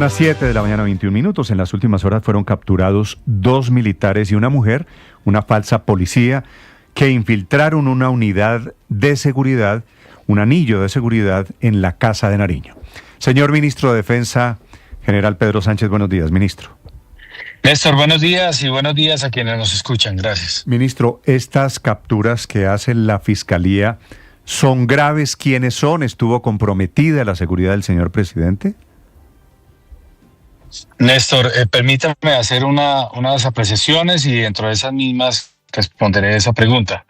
Las 7 de la mañana, 21 minutos. En las últimas horas fueron capturados 2 militares y una mujer, una falsa policía, que infiltraron una unidad de seguridad, un anillo de seguridad en la Casa de Nariño. Señor Ministro de Defensa, General Pedro Sánchez, buenos días, ministro. Néstor, buenos días y buenos días a quienes nos escuchan. Gracias. Ministro, estas capturas que hace la Fiscalía son graves. ¿Quiénes son? ¿Estuvo comprometida la seguridad del señor presidente? Néstor, permítame hacer unas apreciaciones y dentro de esas mismas responderé esa pregunta.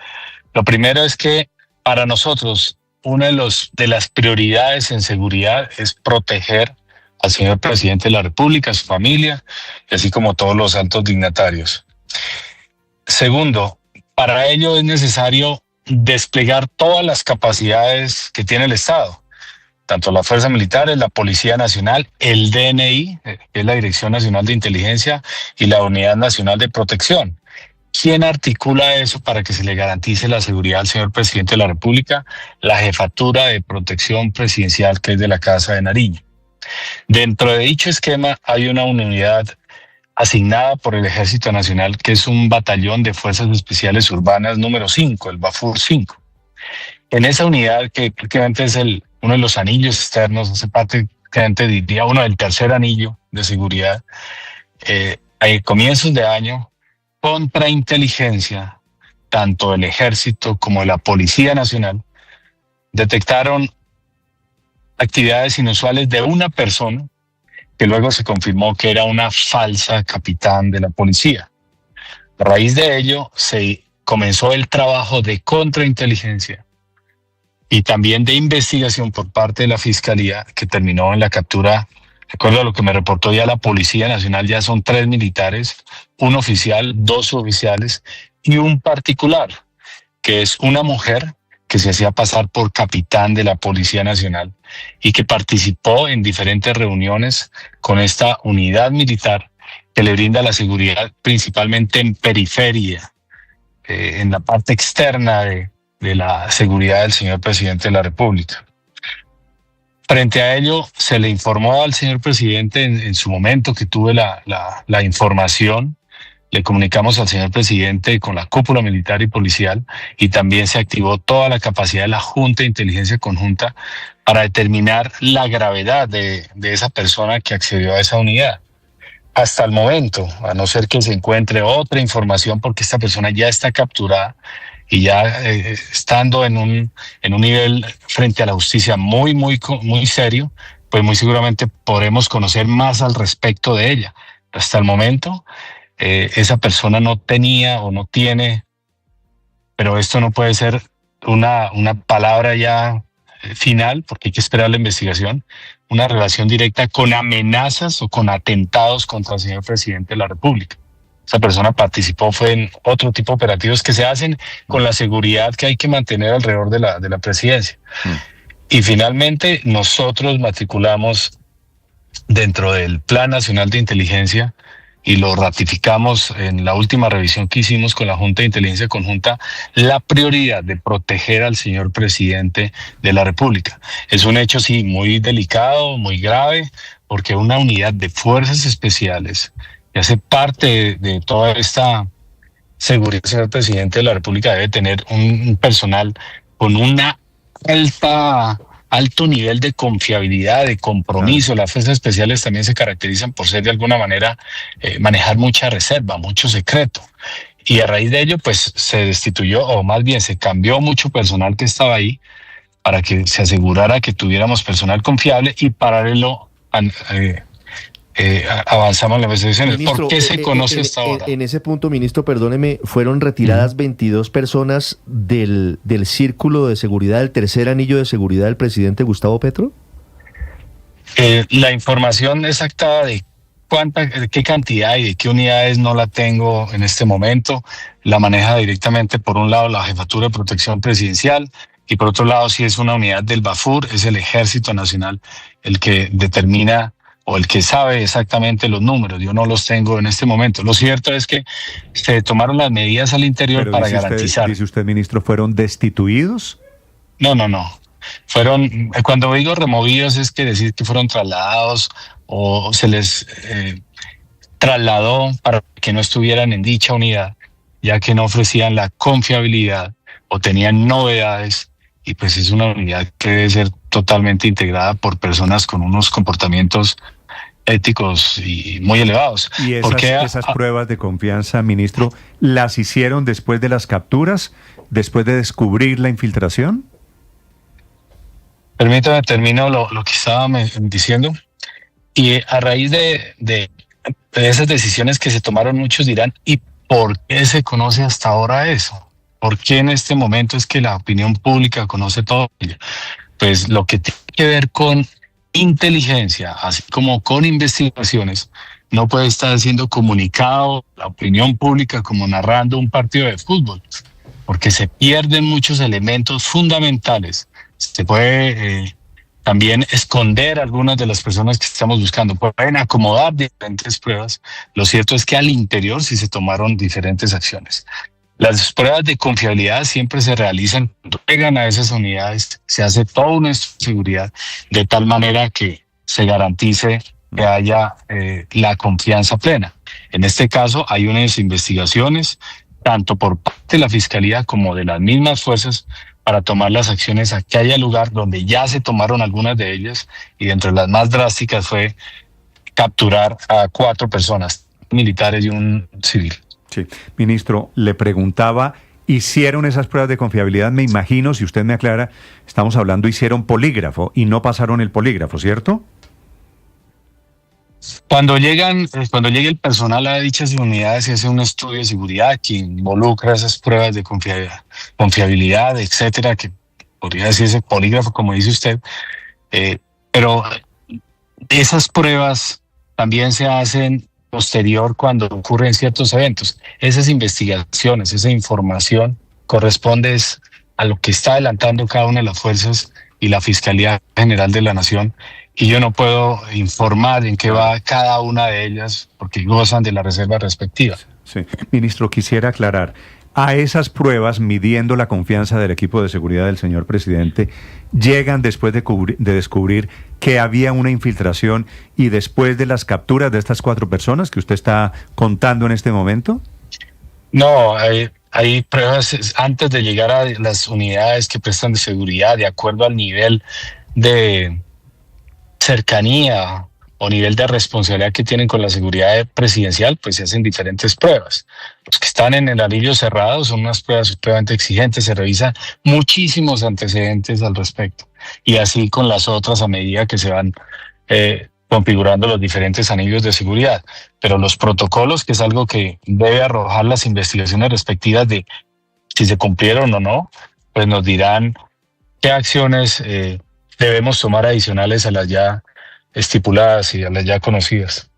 Lo primero es que para nosotros una de las prioridades en seguridad es proteger al señor presidente de la República, a su familia, y así como todos los altos dignatarios. Segundo, para ello es necesario desplegar todas las capacidades que tiene el Estado. Tanto las fuerzas militares, la Policía Nacional, el DNI, que es la Dirección Nacional de Inteligencia, y la Unidad Nacional de Protección. ¿Quién articula eso para que se le garantice la seguridad al señor presidente de la República? La Jefatura de Protección Presidencial, que es de la Casa de Nariño. Dentro de dicho esquema hay una unidad asignada por el Ejército Nacional, que es un batallón de Fuerzas Especiales Urbanas número 5, el BAFUR 5. En esa unidad, que prácticamente es uno de los anillos externos, hace parte, diría uno del tercer anillo de seguridad, a comienzos de año, contrainteligencia, tanto el Ejército como la Policía Nacional, detectaron actividades inusuales de una persona que luego se confirmó que era una falsa capitán de la policía. A raíz de ello, se comenzó el trabajo de contrainteligencia y también de investigación por parte de la Fiscalía, que terminó en la captura. De acuerdo a lo que me reportó ya la Policía Nacional, ya son 3 militares, un oficial, 2 suboficiales y un particular, que es una mujer que se hacía pasar por capitán de la Policía Nacional y que participó en diferentes reuniones con esta unidad militar que le brinda la seguridad principalmente en periferia, en la parte externa de la seguridad del señor presidente de la República. Frente a ello, se le informó al señor presidente en su momento que tuve la información. Le comunicamos al señor presidente con la cúpula militar y policial y también se activó toda la capacidad de la Junta de Inteligencia Conjunta para determinar la gravedad de esa persona que accedió a esa unidad. Hasta el momento, a no ser que se encuentre otra información, porque esta persona ya está capturada y ya estando en un nivel frente a la justicia muy serio, pues muy seguramente podremos conocer más al respecto de ella. Hasta el momento, esa persona no tenía o no tiene, pero esto no puede ser una palabra ya final, porque hay que esperar la investigación, una relación directa con amenazas o con atentados contra el señor presidente de la República. Esa persona fue en otro tipo de operativos que se hacen con la seguridad que hay que mantener alrededor de la presidencia. Y finalmente nosotros matriculamos dentro del Plan Nacional de Inteligencia y lo ratificamos en la última revisión que hicimos con la Junta de Inteligencia Conjunta, la prioridad de proteger al señor presidente de la República. Es un hecho, sí, muy delicado, muy grave, porque una unidad de fuerzas especiales que hace parte de toda esta seguridad, el señor presidente de la República debe tener un personal con una alto nivel de confiabilidad, de compromiso. Las fuerzas especiales también se caracterizan por ser de alguna manera manejar mucha reserva, mucho secreto. Y a raíz de ello, pues se destituyó, o más bien se cambió mucho personal que estaba ahí para que se asegurara que tuviéramos personal confiable y paralelo avanzamos en la investigación. Ministro, ¿por qué se conoce hasta ahora? En ese punto, ministro, perdóneme, fueron retiradas 22 personas del círculo de seguridad, del tercer anillo de seguridad del presidente Gustavo Petro. La información exacta de qué cantidad y de qué unidades no la tengo en este momento. La maneja directamente, por un lado, la Jefatura de Protección Presidencial, y por otro lado, si es una unidad del BAFUR, es el Ejército Nacional el que determina o el que sabe exactamente los números. Yo no los tengo en este momento. Lo cierto es que se tomaron las medidas al interior para garantizar. Dice usted, ministro, ¿fueron destituidos? No. Cuando digo removidos es que decir que fueron trasladados o se les trasladó para que no estuvieran en dicha unidad, ya que no ofrecían la confiabilidad o tenían novedades, y pues es una unidad que debe ser totalmente integrada por personas con unos comportamientos éticos y muy elevados. ¿Y Porque esas pruebas de confianza, ministro, las hicieron después de las capturas, después de descubrir la infiltración? permítame termino lo que estaba diciendo. Y a raíz de esas decisiones que se tomaron, muchos dirán, ¿y por qué se conoce hasta ahora eso? ¿Por qué en este momento es que la opinión pública conoce todo? Pues lo que tiene que ver con inteligencia, así como con investigaciones, no puede estar siendo comunicado a la opinión pública como narrando un partido de fútbol, porque se pierden muchos elementos fundamentales. Se puede también esconder algunas de las personas que estamos buscando, pueden acomodar diferentes pruebas. Lo cierto es que al interior sí se tomaron diferentes acciones. Las pruebas de confiabilidad siempre se realizan cuando llegan a esas unidades, se hace toda una seguridad de tal manera que se garantice que haya la confianza plena. En este caso hay unas investigaciones, tanto por parte de la Fiscalía como de las mismas fuerzas, para tomar las acciones a que haya lugar, donde ya se tomaron algunas de ellas, y entre las más drásticas fue capturar a 4 personas, militares y un civil. Sí, ministro, le preguntaba, ¿hicieron esas pruebas de confiabilidad? Me imagino, si usted me aclara, estamos hablando, hicieron polígrafo y no pasaron el polígrafo, ¿cierto? Cuando llegue el personal a dichas unidades, se hace un estudio de seguridad que involucra esas pruebas de confiabilidad, etcétera, que podría decirse polígrafo, como dice usted, pero esas pruebas también se hacen posterior cuando ocurren ciertos eventos. Esas investigaciones, esa información corresponde a lo que está adelantando cada una de las fuerzas y la Fiscalía General de la Nación, y yo no puedo informar en qué va cada una de ellas porque gozan de la reserva respectiva. Sí, ministro, quisiera aclarar, a esas pruebas, midiendo la confianza del equipo de seguridad del señor presidente, llegan después de descubrir que había una infiltración y después de las capturas de estas 4 personas que usted está contando en este momento. No, hay pruebas antes de llegar a las unidades que prestan de seguridad, de acuerdo al nivel de cercanía o nivel de responsabilidad que tienen con la seguridad presidencial, pues se hacen diferentes pruebas. Los que están en el anillo cerrado son unas pruebas supremamente exigentes, se revisan muchísimos antecedentes al respecto, y así con las otras a medida que se van configurando los diferentes anillos de seguridad. Pero los protocolos, que es algo que debe arrojar las investigaciones respectivas de si se cumplieron o no, pues nos dirán qué acciones debemos tomar adicionales a las ya estipuladas y a las ya conocidas.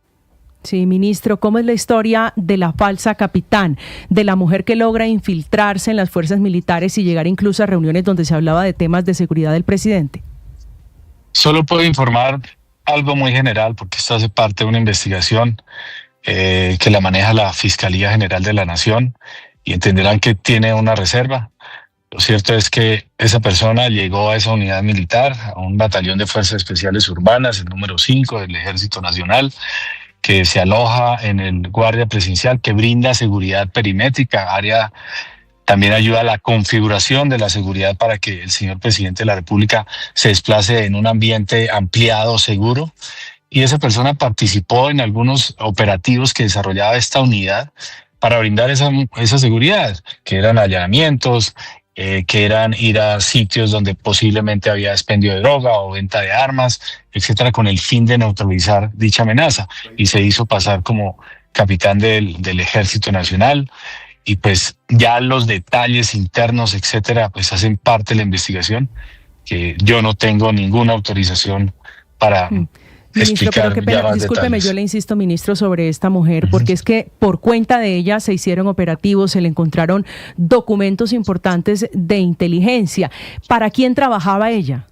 Sí, ministro, ¿cómo es la historia de la falsa capitán, de la mujer que logra infiltrarse en las fuerzas militares y llegar incluso a reuniones donde se hablaba de temas de seguridad del presidente? Solo puedo informar algo muy general, porque esto hace parte de una investigación que la maneja la Fiscalía General de la Nación, y entenderán que tiene una reserva. Lo cierto es que esa persona llegó a esa unidad militar, a un batallón de Fuerzas Especiales Urbanas, el número 5 del Ejército Nacional, que se aloja en el Guardia Presidencial, que brinda seguridad perimétrica, también ayuda a la configuración de la seguridad para que el señor presidente de la República se desplace en un ambiente ampliado, seguro. Y esa persona participó en algunos operativos que desarrollaba esta unidad para brindar esa seguridad, que eran allanamientos, que eran ir a sitios donde posiblemente había expendio de droga o venta de armas, etcétera, con el fin de neutralizar dicha amenaza. Y se hizo pasar como capitán del Ejército Nacional. Y pues ya los detalles internos, etcétera, pues hacen parte de la investigación, que yo no tengo ninguna autorización para Ministro, explicar. pero qué pena, discúlpeme, detalles. yo le insisto, ministro, sobre esta mujer, porque es que por cuenta de ella se hicieron operativos, se le encontraron documentos importantes de inteligencia. ¿Para quién trabajaba ella?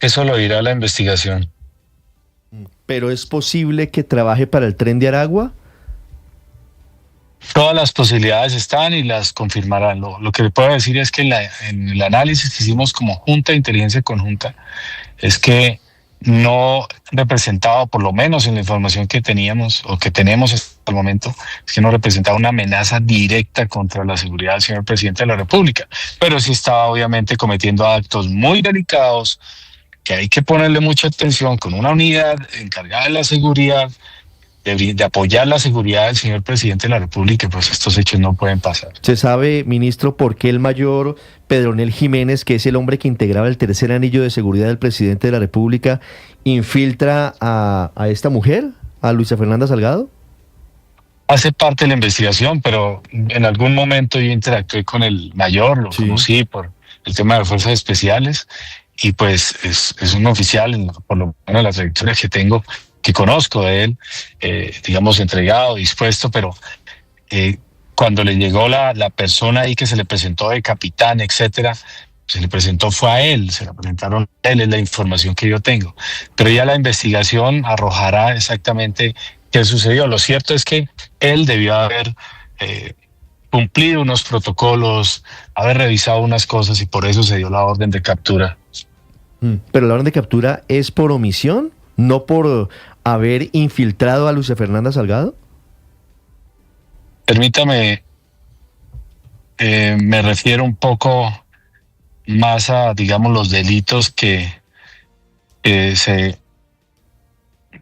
Eso lo dirá la investigación. ¿Pero es posible que trabaje para el Tren de Aragua? Todas las posibilidades están y las confirmarán. Lo que le puedo decir es que en el análisis que hicimos como Junta de Inteligencia Conjunta es que no representaba, por lo menos en la información que teníamos o que tenemos hasta el momento, es que no representaba una amenaza directa contra la seguridad del señor presidente de la República, pero sí estaba obviamente cometiendo actos muy delicados que hay que ponerle mucha atención con una unidad encargada de la seguridad, de apoyar la seguridad del señor presidente de la República. Pues estos hechos no pueden pasar. ¿Se sabe, ministro, por qué el mayor Pedronel Jiménez, que es el hombre que integraba el tercer anillo de seguridad del presidente de la República, infiltra a esta mujer, a Luisa Fernanda Salgado? Hace parte de la investigación, pero en algún momento yo interactué con el mayor, lo conocí por el tema de fuerzas especiales, y pues es un oficial, por lo menos la trayectoria que tengo, que conozco de él, digamos, entregado, dispuesto, pero cuando le llegó la persona ahí que se le presentó de capitán, etcétera, se le presentó fue a él, se la presentaron a él, es la información que yo tengo. Pero ya la investigación arrojará exactamente qué sucedió. Lo cierto es que él debió haber cumplido unos protocolos, haber revisado unas cosas y por eso se dio la orden de captura. ¿Pero la orden de captura es por omisión? ¿No por haber infiltrado a Luisa Fernanda Salgado? Permítame, me refiero un poco más a, digamos, los delitos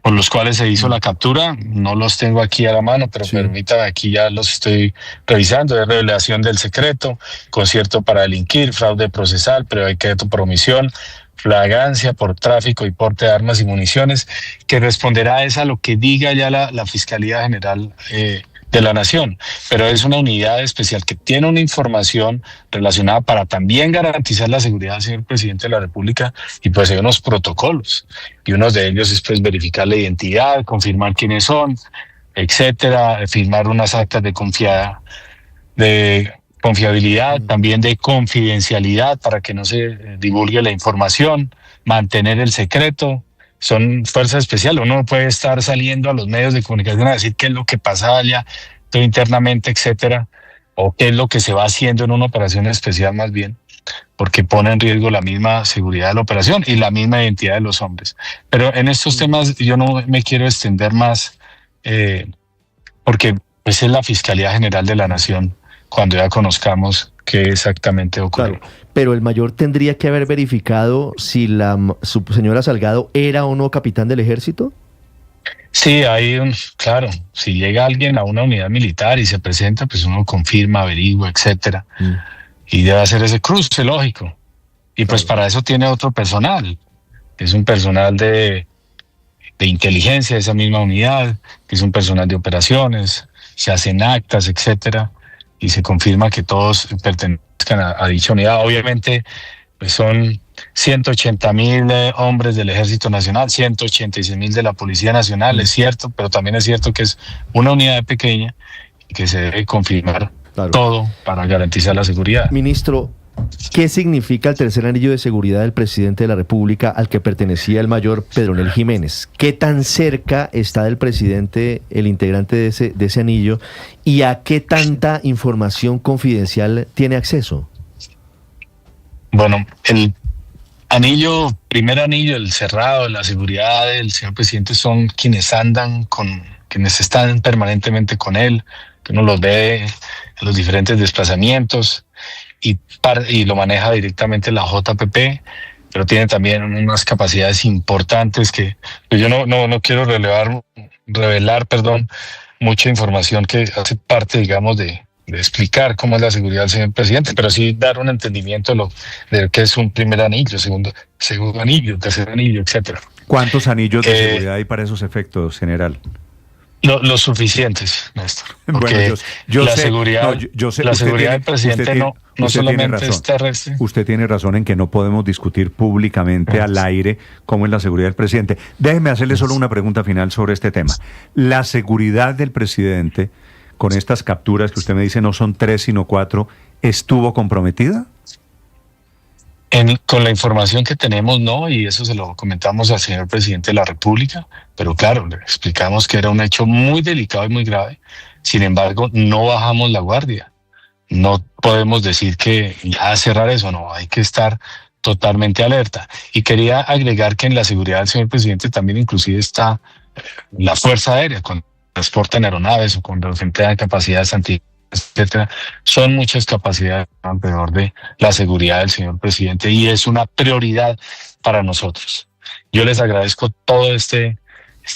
por los cuales se hizo la captura. No los tengo aquí a la mano, pero permítame, aquí ya los estoy revisando. Es revelación del secreto, concierto para delinquir, fraude procesal, prevaricato por omisión, flagrancia por tráfico y porte de armas y municiones, que responderá a lo que diga ya la Fiscalía General de la Nación, pero es una unidad especial que tiene una información relacionada para también garantizar la seguridad del señor presidente de la República, y pues hay unos protocolos, y uno de ellos es pues verificar la identidad, confirmar quiénes son, etcétera, firmar unas actas de confiabilidad, también de confidencialidad para que no se divulgue la información, mantener el secreto. Son fuerzas especiales, uno no puede estar saliendo a los medios de comunicación a decir qué es lo que pasa allá internamente, etcétera, o qué es lo que se va haciendo en una operación especial más bien, porque pone en riesgo la misma seguridad de la operación y la misma identidad de los hombres. Pero en estos temas yo no me quiero extender más, porque pues es la Fiscalía General de la Nación cuando ya conozcamos qué exactamente ocurrió. Claro, pero el mayor tendría que haber verificado si su señora Salgado era o no capitán del ejército. Sí, claro, si llega alguien a una unidad militar y se presenta, pues uno confirma, averigua, etcétera, y debe hacer ese cruce, lógico. Y pues para eso tiene otro personal, que es un personal de inteligencia de esa misma unidad, que es un personal de operaciones, se hacen actas, etcétera, y se confirma que todos pertenezcan a dicha unidad. Obviamente, pues son 180,000 hombres del Ejército Nacional, 186,000 de la Policía Nacional, es cierto, pero también es cierto que es una unidad pequeña y que se debe confirmar todo para garantizar la seguridad. Ministro, ¿qué significa el tercer anillo de seguridad del presidente de la República al que pertenecía el mayor Pedronel Jiménez? ¿Qué tan cerca está del presidente el integrante de ese anillo y a qué tanta información confidencial tiene acceso? Bueno, el primer anillo, el cerrado de la seguridad del señor presidente son quienes quienes están permanentemente con él, que uno los ve en los diferentes desplazamientos y lo maneja directamente la JPP, pero tiene también unas capacidades importantes que pues yo no quiero revelar mucha información que hace parte, digamos, de explicar cómo es la seguridad del señor presidente, pero sí dar un entendimiento de qué es un primer anillo, segundo anillo, tercer anillo, etcétera. ¿Cuántos anillos de seguridad hay para esos efectos, general? Los suficientes, Néstor. Porque bueno, yo sé, seguridad, la seguridad del presidente no solamente es terrestre. Usted tiene razón en que no podemos discutir públicamente al aire cómo es la seguridad del presidente. Déjeme hacerle solo una pregunta final sobre este tema. ¿La seguridad del presidente, con estas capturas que usted me dice no son 3 sino 4, estuvo comprometida? Con la información que tenemos, no, y eso se lo comentamos al señor presidente de la República, pero claro, le explicamos que era un hecho muy delicado y muy grave. Sin embargo, no bajamos la guardia. No podemos decir que ya cerrar eso, no, hay que estar totalmente alerta. Y quería agregar que en la seguridad del señor presidente también inclusive está la Fuerza Aérea, con transporte en aeronaves o cuando se emplean capacidades anti, etcétera. Son muchas capacidades alrededor de la seguridad del señor presidente y es una prioridad para nosotros. Yo les agradezco todo este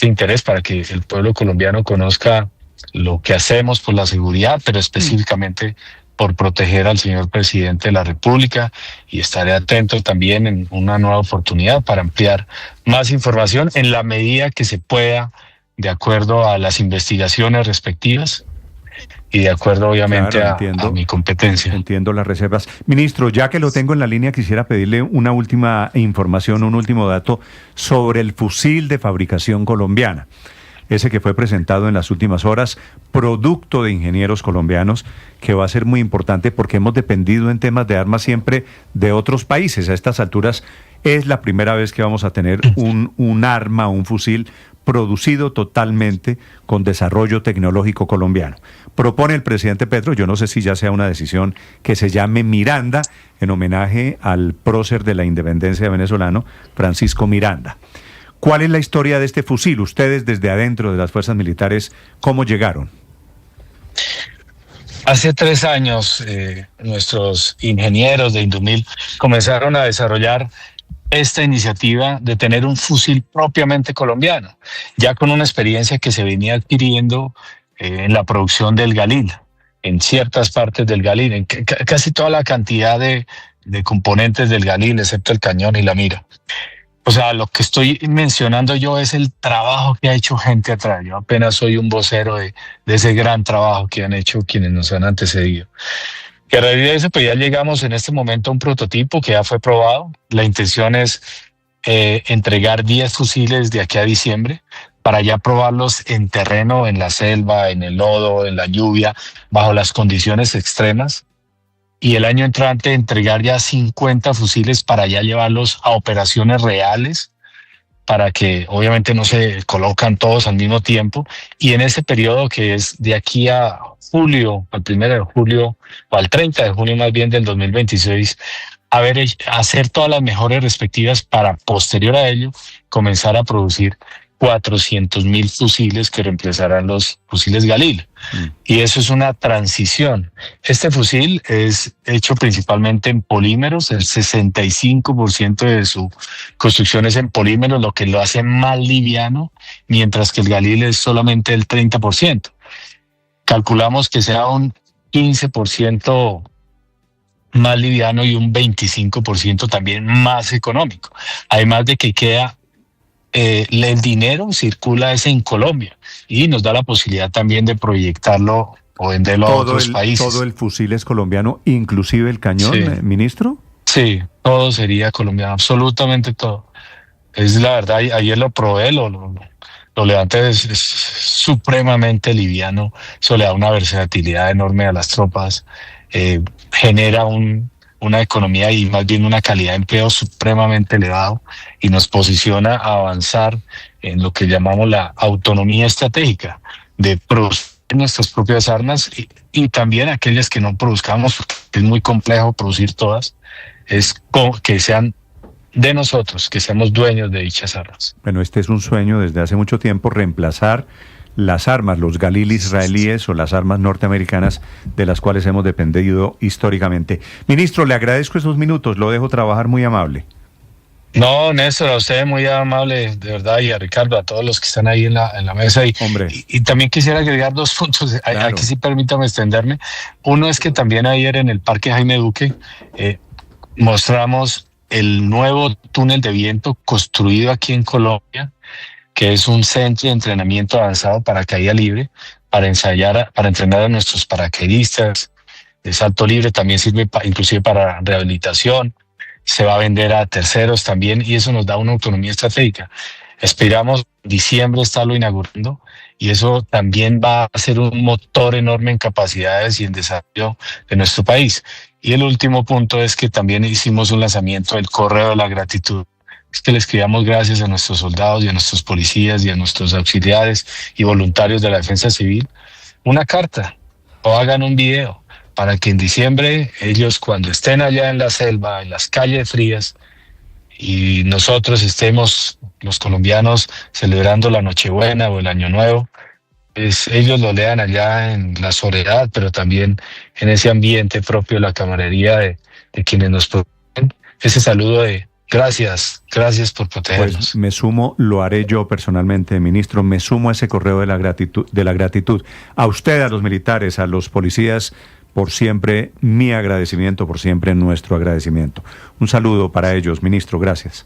interés para que el pueblo colombiano conozca lo que hacemos por la seguridad, pero específicamente por proteger al señor presidente de la República, y estaré atento también en una nueva oportunidad para ampliar más información en la medida que se pueda, de acuerdo a las investigaciones respectivas y de acuerdo obviamente Claro, a mi competencia. Entiendo las reservas. Ministro, ya que lo tengo en la línea, quisiera pedirle una última información, un último dato sobre el fusil de fabricación colombiana. Ese que fue presentado en las últimas horas, producto de ingenieros colombianos, que va a ser muy importante porque hemos dependido en temas de armas siempre de otros países. A estas alturas es la primera vez que vamos a tener un arma, un fusil producido totalmente con desarrollo tecnológico colombiano. Propone el presidente Petro, yo no sé si ya sea una decisión, que se llame Miranda, en homenaje al prócer de la independencia venezolano, Francisco Miranda. ¿Cuál es la historia de este fusil? Ustedes desde adentro de las fuerzas militares, ¿cómo llegaron? Hace 3 años, nuestros ingenieros de Indumil comenzaron a desarrollar esta iniciativa de tener un fusil propiamente colombiano, ya con una experiencia que se venía adquiriendo en la producción del Galil, en ciertas partes del Galil, en casi toda la cantidad de componentes del Galil, excepto el cañón y la mira. O sea, lo que estoy mencionando yo es el trabajo que ha hecho gente atrás. Yo apenas soy un vocero de ese gran trabajo que han hecho quienes nos han antecedido. Y a raíz de eso, pues ya llegamos en este momento a un prototipo que ya fue probado. La intención es entregar 10 fusiles de aquí a diciembre para ya probarlos en terreno, en la selva, en el lodo, en la lluvia, bajo las condiciones extremas. Y el año entrante entregar ya 50 fusiles para ya llevarlos a operaciones reales, para que obviamente no se colocan todos al mismo tiempo. Y en ese periodo que es de aquí a julio, al 1 de julio, o al 30 de junio más bien del 2026, hacer todas las mejores respectivas para posterior a ello comenzar a producir 400.000 fusiles que reemplazarán los fusiles Galil. Y eso es una transición. Este fusil es hecho principalmente en polímeros, el 65% de su construcción es en polímeros, lo que lo hace más liviano, mientras que el Galil es solamente el 30%. Calculamos que sea un 15% más liviano y un 25% también más económico. Además de que queda el dinero circula es en Colombia y nos da la posibilidad también de proyectarlo o venderlo a otros países. ¿Todo el fusil es colombiano, inclusive el cañón, sí. Ministro? Sí, todo sería colombiano, absolutamente todo. Es la verdad, ayer lo probé, lo levanté, es supremamente liviano, eso le da una versatilidad enorme a las tropas, genera una economía y más bien una calidad de empleo supremamente elevado y nos posiciona a avanzar en lo que llamamos la autonomía estratégica de producir nuestras propias armas y también aquellas que no produzcamos, porque es muy complejo producir todas, es que sean de nosotros, que seamos dueños de dichas armas. Bueno, este es un sueño desde hace mucho tiempo, reemplazar las armas, los Galil israelíes o las armas norteamericanas de las cuales hemos dependido históricamente. Ministro, le agradezco esos minutos, lo dejo trabajar, muy amable. No, Néstor, a usted muy amable, de verdad, y a Ricardo, a todos los que están ahí en la mesa. Y también quisiera agregar 2 puntos, claro. Aquí sí permítame extenderme. Uno es que también ayer en el Parque Jaime Duque mostramos el nuevo túnel de viento construido aquí en Colombia, que es un centro de entrenamiento avanzado para caída libre, para entrenar a nuestros paracaidistas de salto libre, también sirve inclusive para rehabilitación, se va a vender a terceros también y eso nos da una autonomía estratégica. Esperamos diciembre estarlo inaugurando y eso también va a ser un motor enorme en capacidades y en desarrollo de nuestro país. Y el último punto es que también hicimos un lanzamiento del correo de la gratitud. Es que les escribamos gracias a nuestros soldados y a nuestros policías y a nuestros auxiliares y voluntarios de la defensa civil una carta o hagan un video para que en diciembre ellos, cuando estén allá en la selva, en las calles frías, y nosotros estemos, los colombianos, celebrando la Nochebuena o el Año Nuevo, pues ellos lo lean allá en la soledad, pero también en ese ambiente propio de la camaradería de quienes nos protegen. Ese saludo de gracias por protegernos. Pues me sumo, lo haré yo personalmente, ministro, me sumo a ese correo de la gratitud. A usted, a los militares, a los policías, por siempre mi agradecimiento, por siempre nuestro agradecimiento. Un saludo para ellos, ministro, gracias.